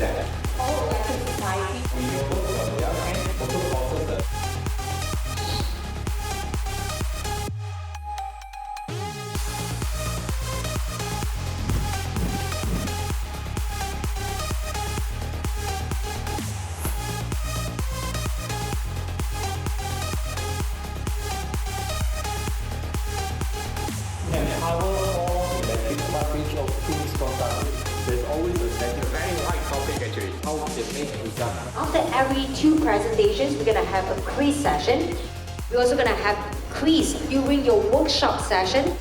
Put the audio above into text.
that? Oh, electric society. We know from the other hand also causes the can cover all electric coverage of things from that. There's always a very wide topic actually, how it makes it done. After every 2 presentations, we're gonna have a quiz session. We're also gonna have quiz during your workshop session.